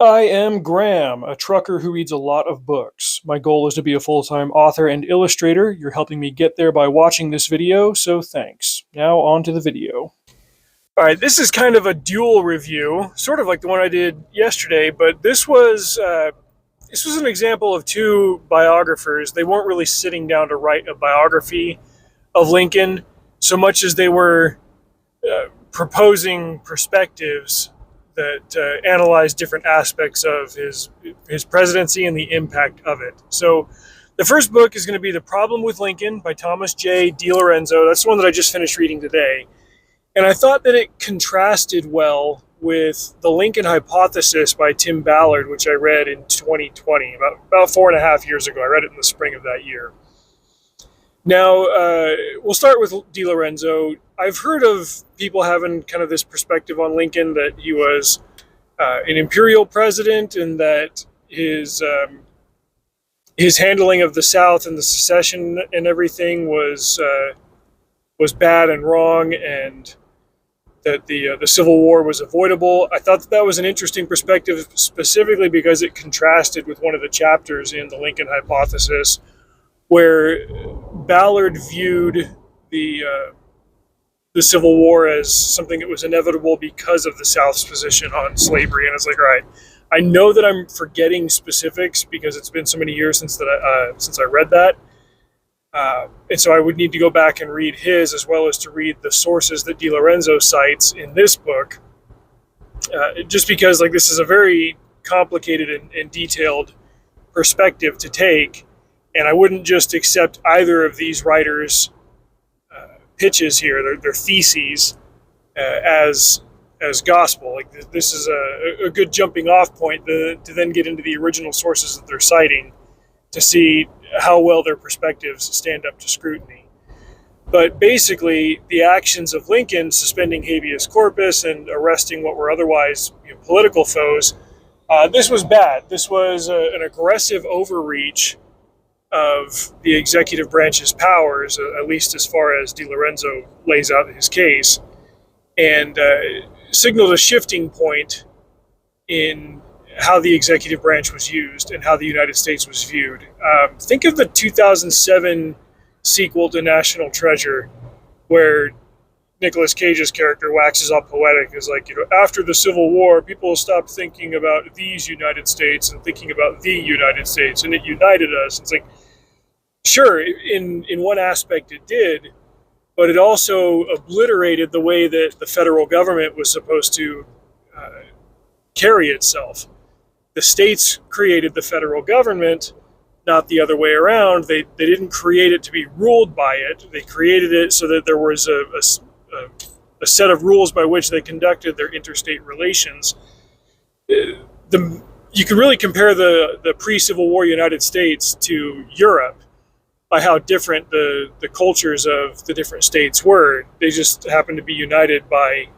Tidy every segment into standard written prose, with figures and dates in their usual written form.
I am Graham, a trucker who reads a lot of books. My goal is to be a full-time author and illustrator. You're helping me get there by watching this video, so thanks. Now on to the video. Alright, this is kind of a dual review, sort of like the one I did yesterday, but this was an example of two biographers. They weren't really sitting down to write a biography of Lincoln so much as they were proposing perspectives that analyze different aspects of his presidency and the impact of it. So the first book is going to be The Problem with Lincoln by Thomas J. DiLorenzo. That's the one that I just finished reading today. And I thought that it contrasted well with The Lincoln Hypothesis by Tim Ballard, which I read in 2020, about 4.5 years ago. I read it in the spring of that year. Now, we'll start with DiLorenzo. I've heard of people having kind of this perspective on Lincoln that he was an imperial president and that his handling of the South and the secession and everything was bad and wrong, and that the Civil War was avoidable. I thought that was an interesting perspective, specifically because it contrasted with one of the chapters in the Lincoln Hypothesis, where Ballard viewed the Civil War as something that was inevitable because of the South's position on slavery. And I was like, all right, I know that I'm forgetting specifics because it's been so many years since I read that. And so I would need to go back and read his, as well as to read the sources that DiLorenzo cites in this book, just because this is a very complicated and detailed perspective to take, and I wouldn't just accept either of these writers' pitches here, their theses, as gospel. This is a good jumping off point to then get into the original sources that they're citing to see how well their perspectives stand up to scrutiny. But basically, the actions of Lincoln suspending habeas corpus and arresting what were otherwise political foes, this was bad. This was an aggressive overreach of the executive branch's powers, at least as far as DiLorenzo lays out in his case, and signaled a shifting point in how the executive branch was used and how the United States was viewed. Think of the 2007 sequel to National Treasure, where Nicolas Cage's character waxes all poetic, is after the Civil War, people stopped thinking about these United States and thinking about the United States, and it united us. It's sure, in one aspect it did, but it also obliterated the way that the federal government was supposed to carry itself. The states created the federal government, not the other way around. They didn't create it to be ruled by it. They created it so that there was a set of rules by which they conducted their interstate relations. You can really compare the pre-Civil War United States to Europe by how different the cultures of the different states were. They just happened to be united by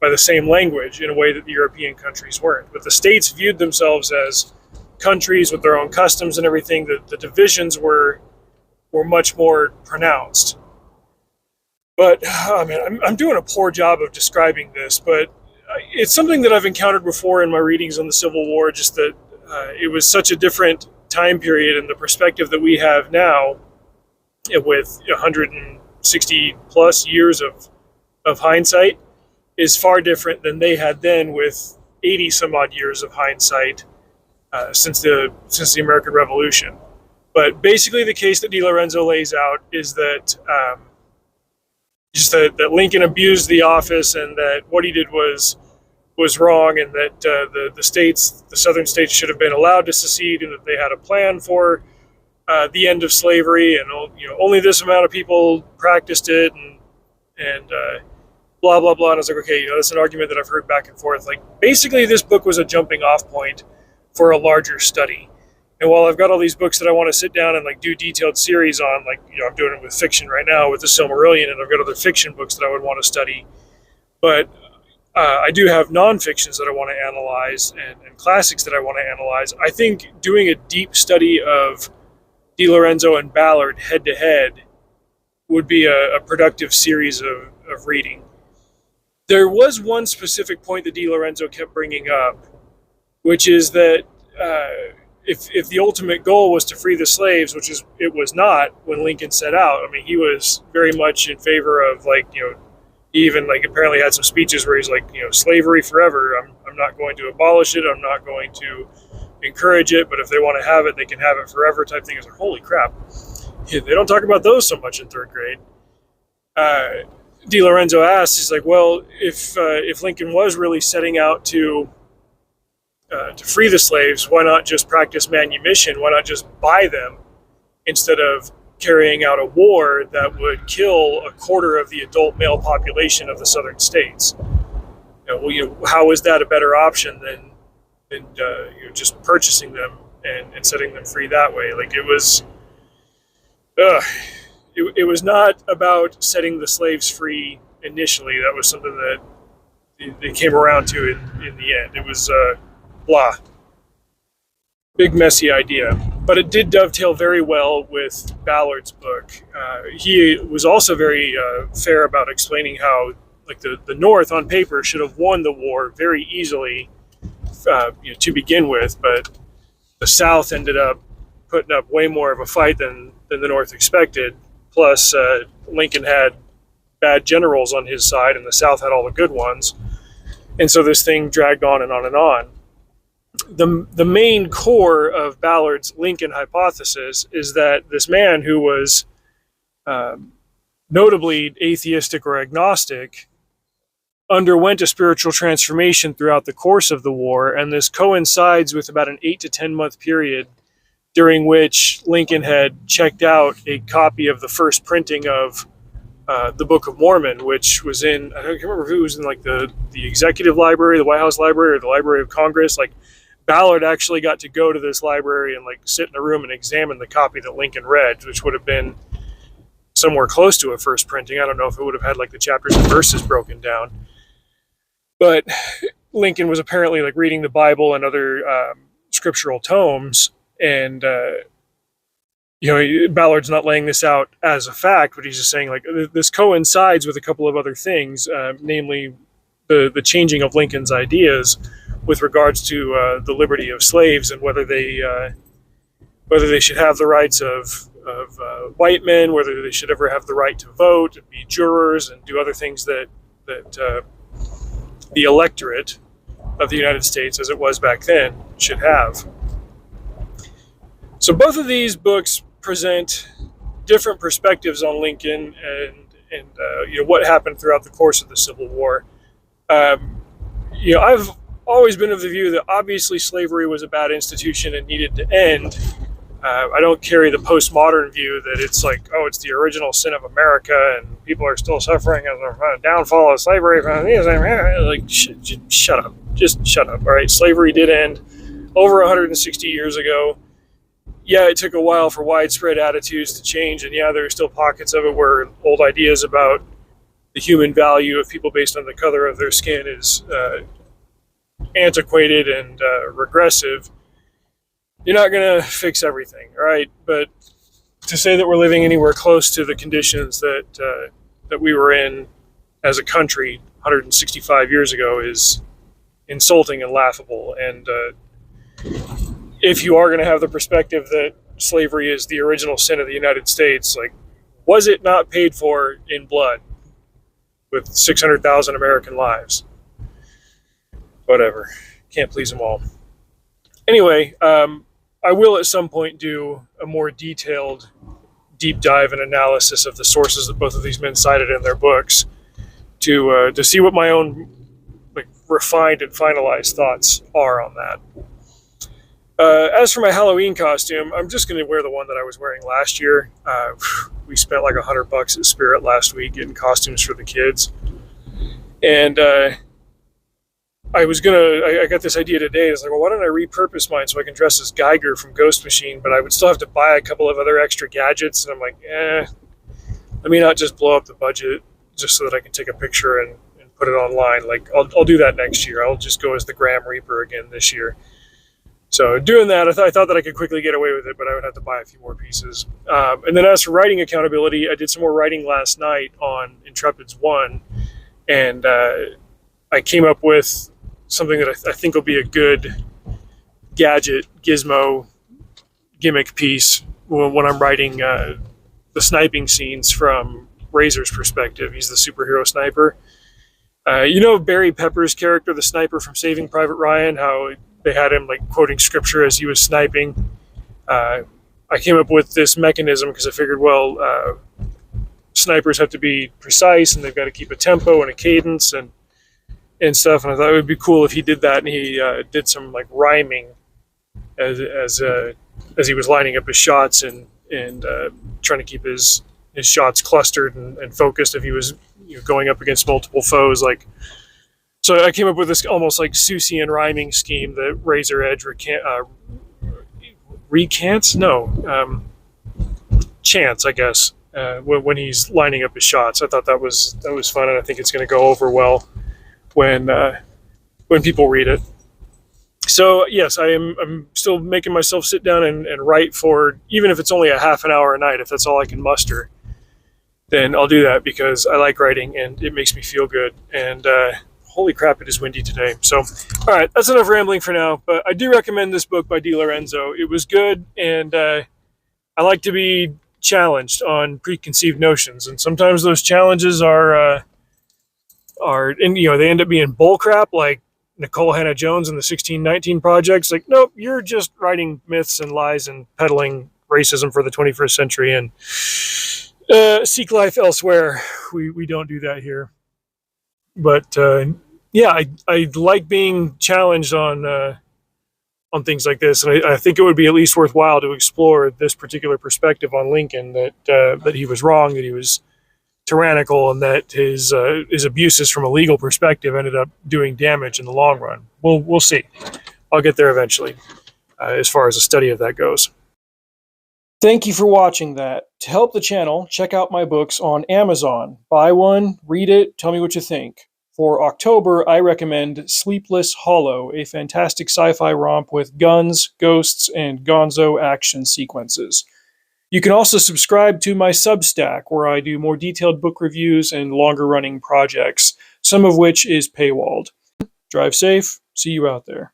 the same language in a way that the European countries weren't. But the states viewed themselves as countries with their own customs and everything. The divisions were much more pronounced. But I'm doing a poor job of describing this, but it's something that I've encountered before in my readings on the Civil War, just that it was such a different time period, and the perspective that we have now with 160 plus years of hindsight is far different than they had then with 80 some odd years of hindsight since the American Revolution. But basically the case that DiLorenzo lays out is that that Lincoln abused the office, and that what he did was wrong, and that the southern states should have been allowed to secede, and that they had a plan for the end of slavery, and only this amount of people practiced it, and blah blah blah. And I was like, okay, that's an argument that I've heard back and forth. Basically, this book was a jumping off point for a larger study. And while I've got all these books that I want to sit down and do detailed series on, I'm doing it with fiction right now with the Silmarillion, and I've got other fiction books that I would want to study, but I do have non-fictions that I want to analyze and classics that I want to analyze. I think doing a deep study of DiLorenzo and Ballard head to head would be a productive series of reading. There was one specific point that DiLorenzo kept bringing up which is that if the ultimate goal was to free the slaves, which is it was not when Lincoln set out. I mean, he was very much in favor of, like, he even, like, apparently had some speeches where he's like, slavery forever. I'm not going to abolish it. I'm not going to encourage it, but if they want to have it, they can have it forever type thing. It's like, holy crap. They don't talk about those so much in third grade. Lorenzo asks, he's like, well, if Lincoln was really setting out to free the slaves, why not just practice manumission? Why not just buy them instead of carrying out a war that would kill a quarter of the adult male population of the southern states? How is that a better option than just purchasing them and setting them free that way? Like, it was not about setting the slaves free initially. That was something that they came around to in the end. It was blah. Big messy idea. But it did dovetail very well with Ballard's book. He was also very fair about explaining how, like, the North on paper should have won the war very easily to begin with, but the South ended up putting up way more of a fight than the North expected. Plus, Lincoln had bad generals on his side, and the South had all the good ones. And so this thing dragged on and on and on. The main core of Ballard's Lincoln hypothesis is that this man, who was notably atheistic or agnostic, underwent a spiritual transformation throughout the course of the war, and this coincides with about an 8 to 10 month period during which Lincoln had checked out a copy of the first printing of the Book of Mormon, which was in, I don't remember if it was in, like, the Executive Library, the White House Library, or the Library of Congress. Like, Ballard actually got to go to this library and, like, sit in a room and examine the copy that Lincoln read, which would have been somewhere close to a first printing. I don't know if it would have had, like, the chapters and verses broken down. But Lincoln was apparently, like, reading the Bible and other scriptural tomes, and Ballard's not laying this out as a fact, but he's just saying, like, this coincides with a couple of other things, namely the changing of Lincoln's ideas with regards to the liberty of slaves, and whether they should have the rights of white men, whether they should ever have the right to vote and be jurors and do other things that the electorate of the United States, as it was back then, should have. So both of these books present different perspectives on Lincoln and what happened throughout the course of the Civil War. I've always been of the view that obviously slavery was a bad institution and needed to end. I don't carry the postmodern view that it's like, oh, it's the original sin of America and people are still suffering as a downfall of slavery. Like, shut up. Just shut up, all right? Slavery did end over 160 years ago. Yeah, it took a while for widespread attitudes to change, and yeah, there are still pockets of it where old ideas about the human value of people based on the color of their skin is antiquated and regressive. You're not going to fix everything, all right? But to say that we're living anywhere close to the conditions that we were in as a country 165 years ago is insulting and laughable. And if you are going to have the perspective that slavery is the original sin of the United States, like, was it not paid for in blood with 600,000 American lives? Whatever. Can't please them all. Anyway, I will at some point do a more detailed deep dive and analysis of the sources that both of these men cited in their books to see what my own, like, refined and finalized thoughts are on that. As for my Halloween costume, I'm just going to wear the one that I was wearing last year. We spent like $100 at Spirit last week getting costumes for the kids. And I got this idea today. It's like, well, why don't I repurpose mine so I can dress as Geiger from Ghost Machine, but I would still have to buy a couple of other extra gadgets. And I'm like, let me not just blow up the budget just so that I can take a picture and put it online. Like, I'll do that next year. I'll just go as the Grim Reaper again this year. So doing that, I thought that I could quickly get away with it, but I would have to buy a few more pieces. And then as for writing accountability, I did some more writing last night on Intrepids 1, and I came up with something that I think will be a good gadget, gizmo, gimmick piece when I'm writing the sniping scenes from Razor's perspective. He's the superhero sniper. You know Barry Pepper's character, the sniper from Saving Private Ryan, how they had him like quoting scripture as he was sniping. I came up with this mechanism because I figured, well, snipers have to be precise and they've got to keep a tempo and a cadence and stuff. And I thought it would be cool if he did that and he did some like rhyming as he was lining up his shots and trying to keep his shots clustered and focused if he was going up against multiple foes. Like, so I came up with this almost like Seussian rhyming scheme that Razor Edge recants? No, chants, I guess. When he's lining up his shots, I thought that was fun, and I think it's going to go over well when people read it. So yes, I'm still making myself sit down and write for, even if it's only a half an hour a night, if that's all I can muster, then I'll do that because I like writing and it makes me feel good. And holy crap, it is windy today. So, all right, that's enough rambling for now. But I do recommend this book by Di Lorenzo. It was good, and I like to be challenged on preconceived notions, and sometimes those challenges are and they end up being bullcrap, like Nicole Hannah Jones and the 1619 Projects. Like, nope, you're just writing myths and lies and peddling racism for the 21st century, and seek life elsewhere. We don't do that here. But yeah, I like being challenged on things like this, and I think it would be at least worthwhile to explore this particular perspective on Lincoln, that he was wrong, that he was tyrannical, and that his abuses from a legal perspective ended up doing damage in the long run. We'll see. I'll get there eventually, as far as a study of that goes. Thank you for watching that. To help the channel, check out my books on Amazon. Buy one, read it, tell me what you think. For October, I recommend Sleepless Hollow, a fantastic sci-fi romp with guns, ghosts, and gonzo action sequences. You can also subscribe to my Substack, where I do more detailed book reviews and longer-running projects, some of which is paywalled. Drive safe. See you out there.